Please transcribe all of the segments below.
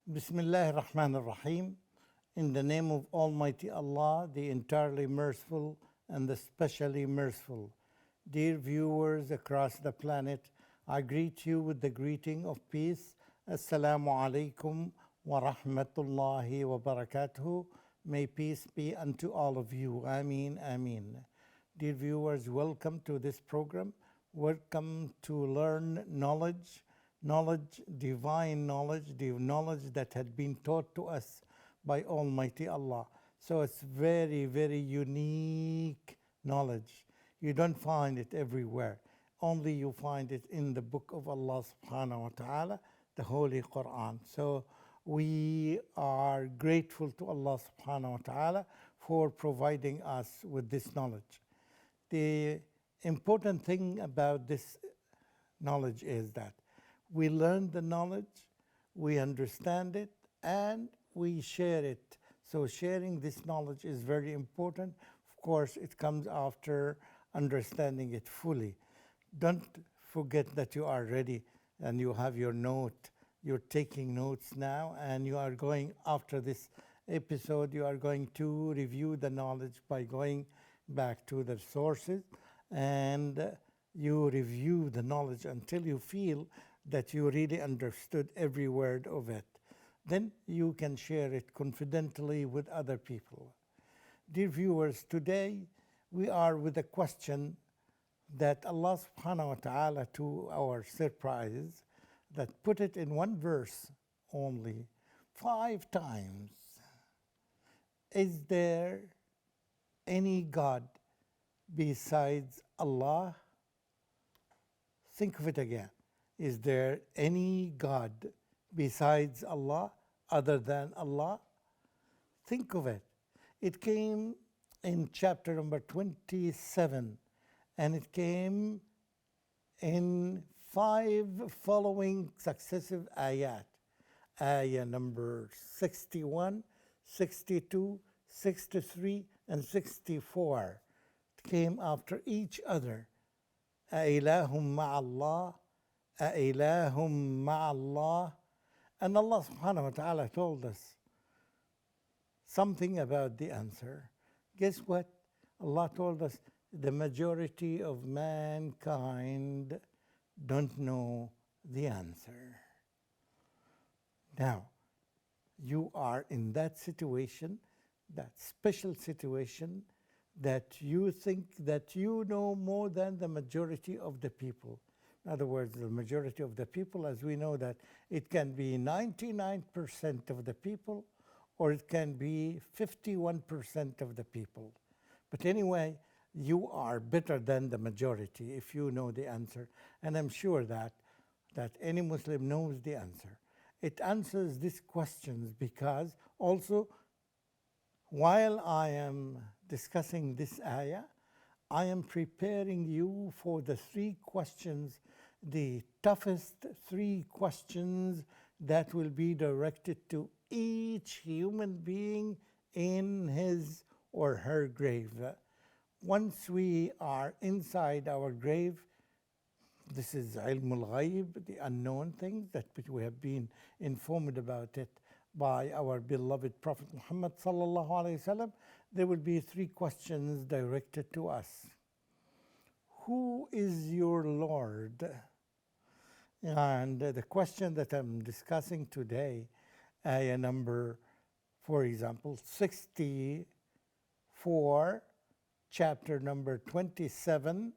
Bismillah ar-Rahman ar-Rahim. In the name of Almighty Allah, the entirely merciful and the specially merciful. Dear viewers across the planet, I greet you with the greeting of peace. Assalamu alaikum wa rahmatullahi wa barakatuhu. May peace be unto all of you. Ameen, ameen. Dear viewers, welcome to this program. Welcome to learn knowledge, divine knowledge, the knowledge that had been taught to us by Almighty Allah. So it's very, very unique knowledge. You don't find it everywhere. Only you find it in the book of Allah subhanahu wa ta'ala, the Holy Quran. So we are grateful to Allah subhanahu wa ta'ala for providing us with this knowledge. The important thing about this knowledge is that we learn the knowledge, we understand it, and we share it. So sharing this knowledge is very important. Of course, it comes after understanding it fully. Don't forget that you are ready and you have your note. You're taking notes now, and you are going, after this episode, you are going to review the knowledge by going back to the sources, and you review the knowledge until you feel that you really understood every word of it. Then you can share it confidently with other people. Dear viewers, today we are with a question that Allah subhanahu wa ta'ala, to our surprise, that put it in one verse only 5 times. Is there any God besides Allah? Think of it again. Is there any God besides Allah, other than Allah? Think of it. It came in chapter number 27, and it came in 5 following successive ayat. Ayah number 61, 62, 63, and 64. It came after each other. أَإِلَهٌ مَعَ اللَّهِ أَإِلَهٌ مَعَ اللَّهِ. And Allah subhanahu wa ta'ala told us something about the answer. Guess what? Allah told us the majority of mankind don't know the answer. Now, you are in that situation, that special situation, that you think that you know more than the majority of the people. In other words, the majority of the people, as we know, that it can be 99% of the people, or it can be 51% of the people. But anyway, you are better than the majority if you know the answer. And I'm sure that any Muslim knows the answer. It answers these questions because also, while I am discussing this ayah, I am preparing you for the 3 questions, the toughest 3 questions that will be directed to each human being in his or her grave. Once we are inside our grave, this is ilm al-ghayb, the unknown things that we have been informed about it by our beloved Prophet Muhammad sallallahu alaihi wasallam. There will be 3 questions directed to us. Who is your Lord? And the question that I'm discussing today, ayah number, for example, 64, chapter number 27,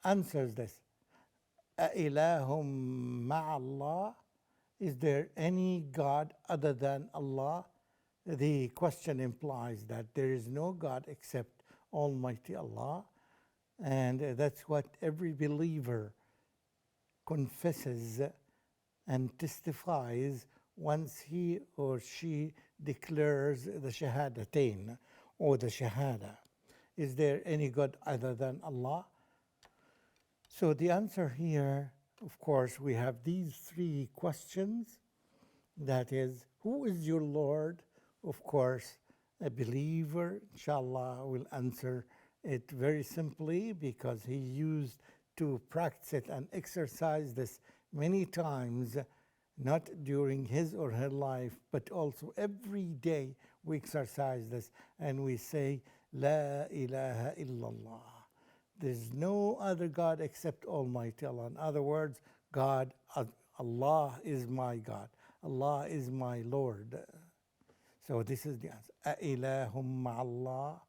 answers this. أَإِلَهٌ مَعَ اللَّهِ. Is there any God other than Allah? The question implies that there is no God except Almighty Allah. And that's what every believer confesses and testifies once he or she declares the Shahadatain or the Shahada. Is there any God other than Allah? So the answer here, of course, we have these 3 questions. That is, who is your Lord? Of course, a believer, inshallah, will answer it very simply because he used to practice it and exercise this many times not during his or her life, but also every day we exercise this and we say, La ilaha illallah. There's no other God except Almighty Allah. In other words, God, Allah is my God. Allah is my Lord. So this is the answer. Ilahum ma'allah.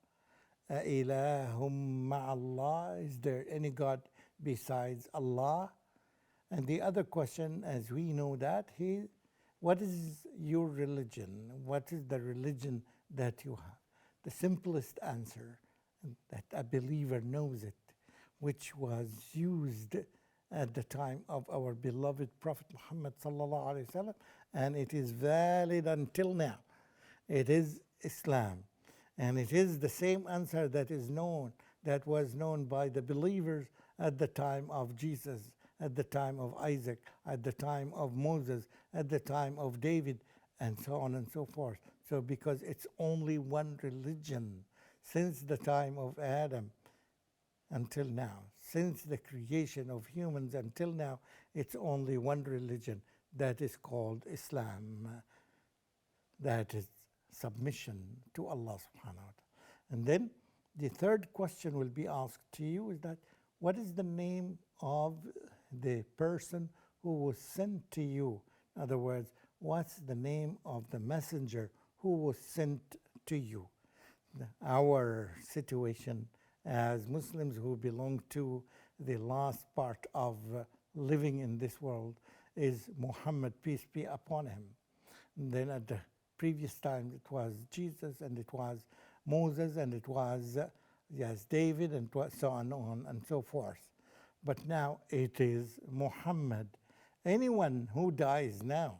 Ilahum ma'allah. Is there any God besides Allah? And the other question, as we know that, what is your religion? What is the religion that you have? The simplest answer, that a believer knows it, which was used at the time of our beloved Prophet Muhammad sallallahu alaihi wasallam, and it is valid until now. It is Islam, and it is the same answer that was known by the believers at the time of Jesus, at the time of Isaac, at the time of Moses, at the time of David, and so on and so forth. So because it's only one religion since the time of Adam until now, since the creation of humans until now, it's only one religion that is called Islam. That is submission to Allah subhanahu wa ta'ala. And then the third question will be asked to you is that, what is the name of the person who was sent to you? In other words, what's the name of the messenger who was sent to you? Our situation as Muslims who belong to the last part of living in this world is Muhammad, peace be upon him. And then at the previous times it was Jesus, and it was Moses, and it was David, and so on and so forth. But now it is Muhammad. Anyone who dies now,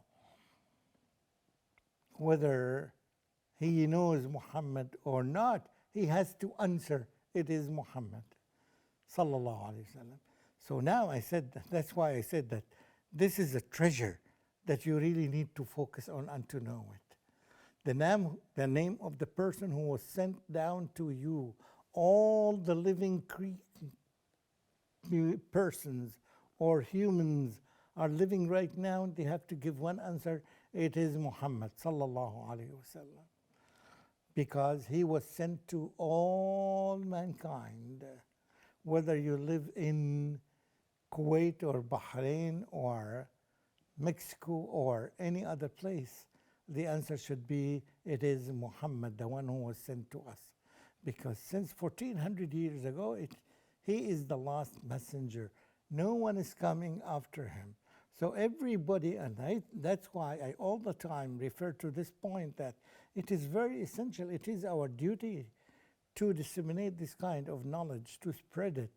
whether he knows Muhammad or not, he has to answer, it is Muhammad sallallahu alaihi wasallam. So now that's why I said that this is a treasure that you really need to focus on and to know it. The name of the person who was sent down to you, all the living persons or humans are living right now, they have to give one answer, it is Muhammad sallallahu alaihi wasallam. Because he was sent to all mankind, whether you live in Kuwait or Bahrain or Mexico or any other place, the answer should be, it is Muhammad, the one who was sent to us. Because since 1400 years ago, he is the last messenger. No one is coming after him. So everybody, and that's why I all the time refer to this point, that it is very essential, it is our duty to disseminate this kind of knowledge, to spread it.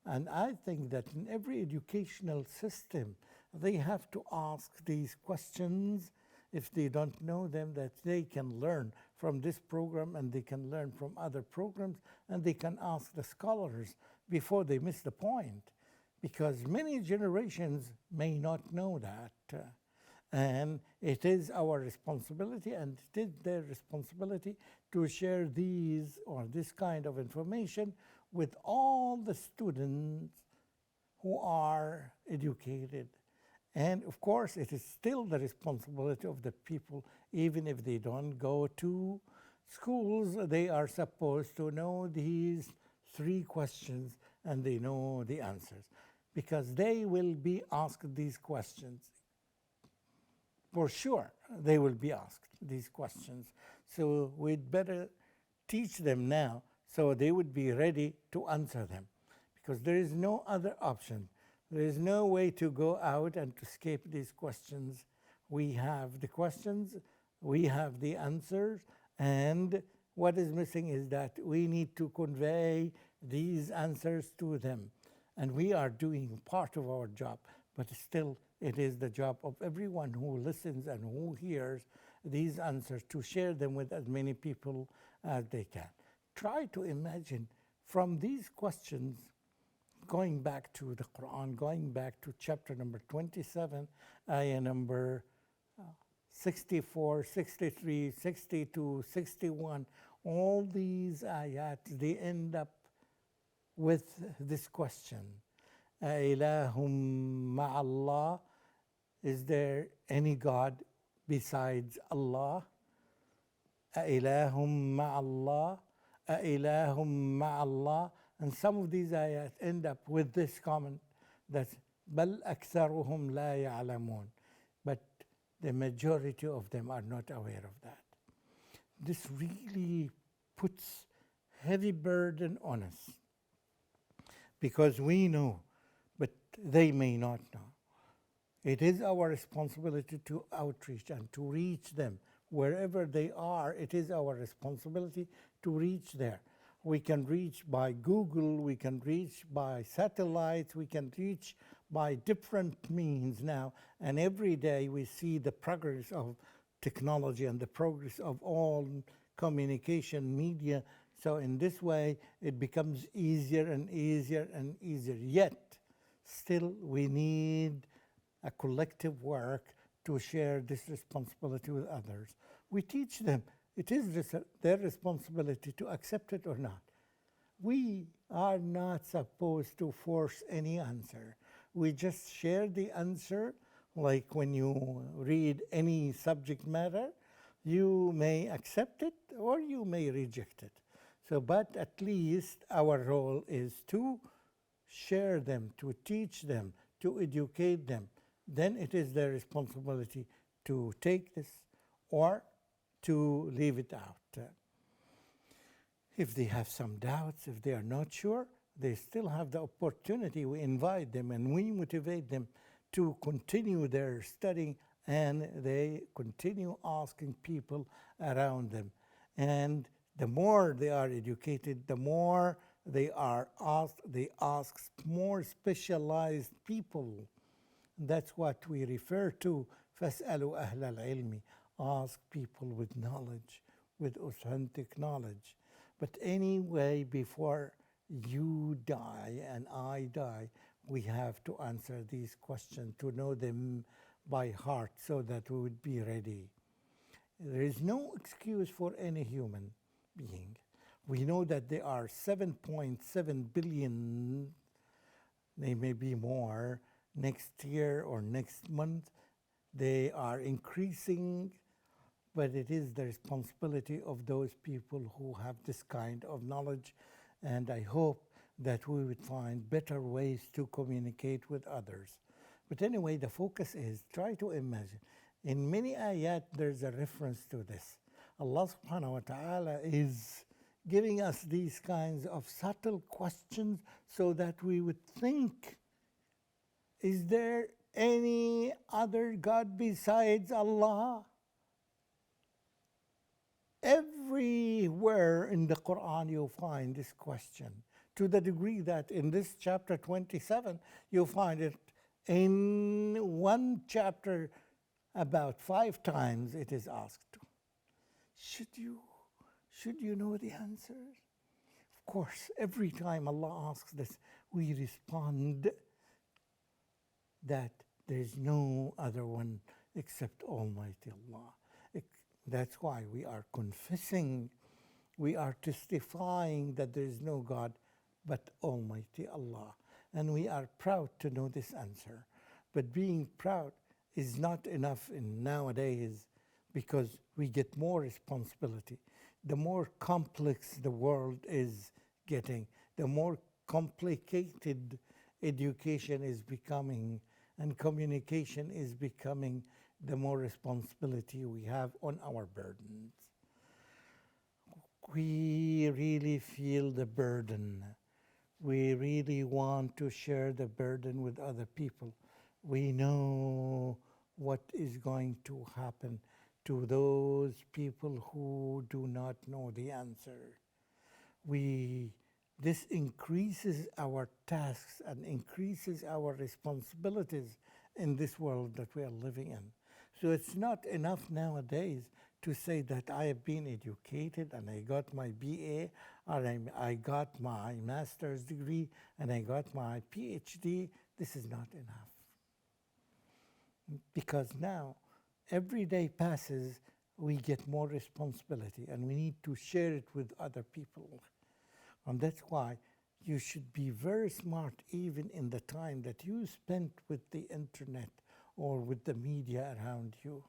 And I think that in every educational system, they have to ask these questions. If they don't know them, that they can learn from this program, and they can learn from other programs, and they can ask the scholars before they miss the point. Because many generations may not know that. And it is our responsibility, and it is their responsibility, to share this kind of information with all the students who are educated. And of course, it is still the responsibility of the people, even if they don't go to schools, they are supposed to know these 3 questions, and they know the answers. Because they will be asked these questions. For sure, they will be asked these questions. So we'd better teach them now so they would be ready to answer them. Because there is no other option. There is no way to go out and to escape these questions. We have the questions, we have the answers, and what is missing is that we need to convey these answers to them. And we are doing part of our job, but still it is the job of everyone who listens and who hears these answers to share them with as many people as they can. Try to imagine from these questions, going back to the Quran, going back to chapter number 27, ayah number 64, 63, 62, 61, all these ayat, they end up with this question. Ilahum ma'allah, Is there any God besides Allah? أَإِلَهٌ مَعَ اللَّهِ أَإِلَهٌ مَعَ اللَّهِ. And some of these ayat end up with this comment that بَلْ أَكْثَرُهُمْ لَا يَعْلَمُونَ. But the majority of them are not aware of that. This really puts heavy burden on us because we know, but they may not know. It is our responsibility to outreach and to reach them wherever they are. It is our responsibility to reach there. We can reach by Google, we can reach by satellites, we can reach by different means now. And every day we see the progress of technology and the progress of all communication media. So in this way, it becomes easier and easier and easier. Yet, still we need a collective work to share this responsibility with others. We teach them. It is their responsibility to accept it or not. We are not supposed to force any answer. We just share the answer, like when you read any subject matter, you may accept it or you may reject it. So, but at least our role is to share them, to teach them, to educate them. Then it is their responsibility to take this or to leave it out. If they have some doubts, if they are not sure, they still have the opportunity. We invite them and we motivate them to continue their studying, and they continue asking people around them. And the more they are educated, the more they ask more specialized people. That's what we refer to, فَاسْأَلُوا أَهْلَ الْعِلْمِ. Ask people with knowledge, with authentic knowledge. But anyway, before you die and I die, we have to answer these questions, to know them by heart so that we would be ready. There is no excuse for any human being. We know that there are 7.7 billion, they may be more, next year or next month. They are increasing, but it is the responsibility of those people who have this kind of knowledge. And I hope that we would find better ways to communicate with others. But anyway, the focus is try to imagine. In many ayat, there's a reference to this. Allah subhanahu wa ta'ala is giving us these kinds of subtle questions so that we would think, is there any other God besides Allah? Everywhere in the Quran you'll find this question, to the degree that in this chapter 27, you'll find it in one chapter about 5 times it is asked. Should you know the answers? Of course, every time Allah asks this, we respond that there is no other one except Almighty Allah. That's why we are confessing, we are testifying that there is no God but Almighty Allah. And we are proud to know this answer. But being proud is not enough in nowadays, because we get more responsibility. The more complex the world is getting, the more complicated education is becoming and communication is becoming, the more responsibility we have on our burdens. We really feel the burden. We really want to share the burden with other people. We know what is going to happen to those people who do not know the answer. This increases our tasks and increases our responsibilities in this world that we are living in. So it's not enough nowadays to say that I have been educated and I got my BA, or I got my master's degree and I got my PhD. This is not enough. Because now, every day passes, we get more responsibility and we need to share it with other people. And that's why you should be very smart even in the time that you spend with the internet or with the media around you.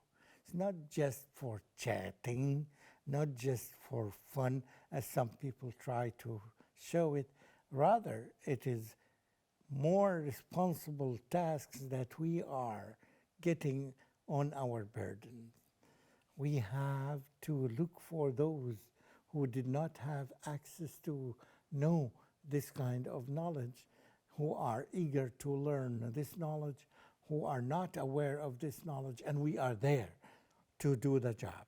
It's not just for chatting, not just for fun, as some people try to show it. Rather, it is more responsible tasks that we are getting on our burden. We have to look for those who did not have access to know this kind of knowledge, who are eager to learn this knowledge, who are not aware of this knowledge, and we are there to do the job.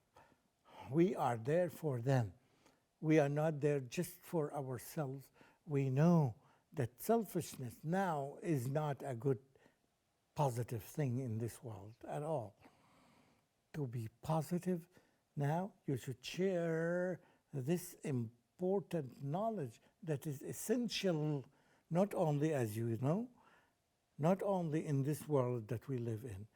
We are there for them. We are not there just for ourselves. We know that selfishness now is not a good, positive thing in this world at all. To be positive, now you should share this important knowledge that is essential, not only, as you know, not only in this world that we live in,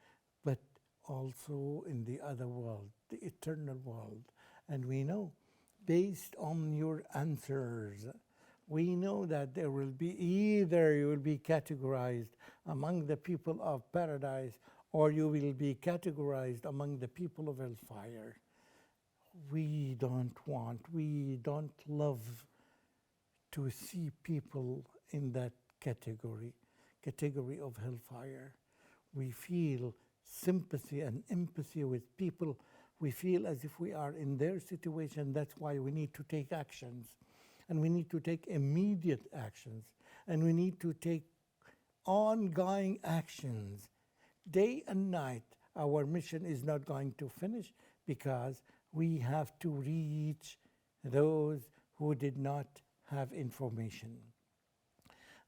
but also in the other world, the eternal world. And we know, based on your answers, we know that there will be either you will be categorized among the people of paradise, or you will be categorized among the people of hellfire. We don't love to see people in that category of hellfire. We feel sympathy and empathy with people. We feel as if we are in their situation. That's why we need to take actions. And we need to take immediate actions. And we need to take ongoing actions. Day and night, our mission is not going to finish because we have to reach those who did not have information.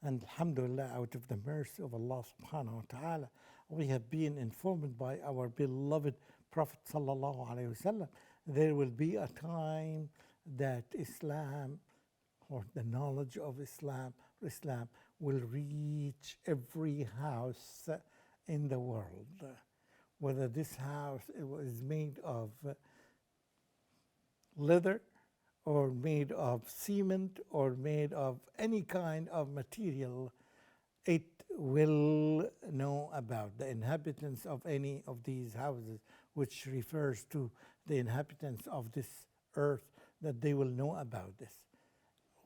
And alhamdulillah, out of the mercy of Allah subhanahu wa ta'ala, we have been informed by our beloved Prophet sallallahu alaihi wasallam, there will be a time that Islam, or the knowledge of Islam will reach every house in the world. Whether this house is made of leather, or made of cement, or made of any kind of material, it will know about the inhabitants of any of these houses, which refers to the inhabitants of this earth, that they will know about this.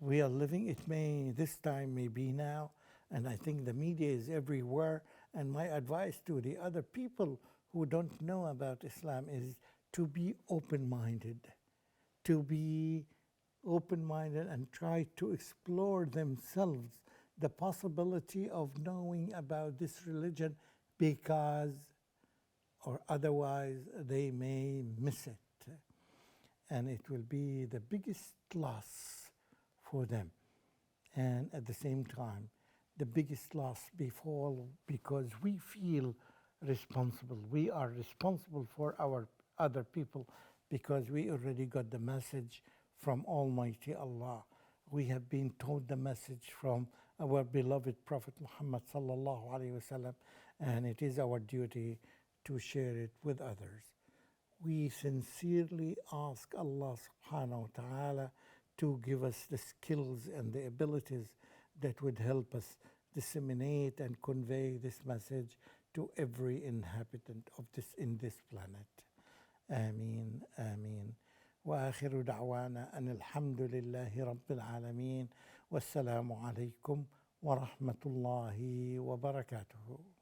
We are living, this time may be now, and I think the media is everywhere, and my advice to the other people who don't know about Islam is to be open-minded, and try to explore themselves the possibility of knowing about this religion, because or otherwise they may miss it. And it will be the biggest loss for them. And at the same time, the biggest loss befall, because we feel responsible. We are responsible for our other people because we already got the message from Almighty Allah. We have been told the message from our beloved Prophet Muhammad sallallahu alaihi wasallam, and it is our duty to share it with others. We sincerely ask Allah subhanahu wa ta'ala to give us the skills and the abilities that would help us disseminate and convey this message to every inhabitant of this planet. Ameen, ameen. وآخر دعوانا أن الحمد لله رب العالمين والسلام عليكم ورحمة الله وبركاته.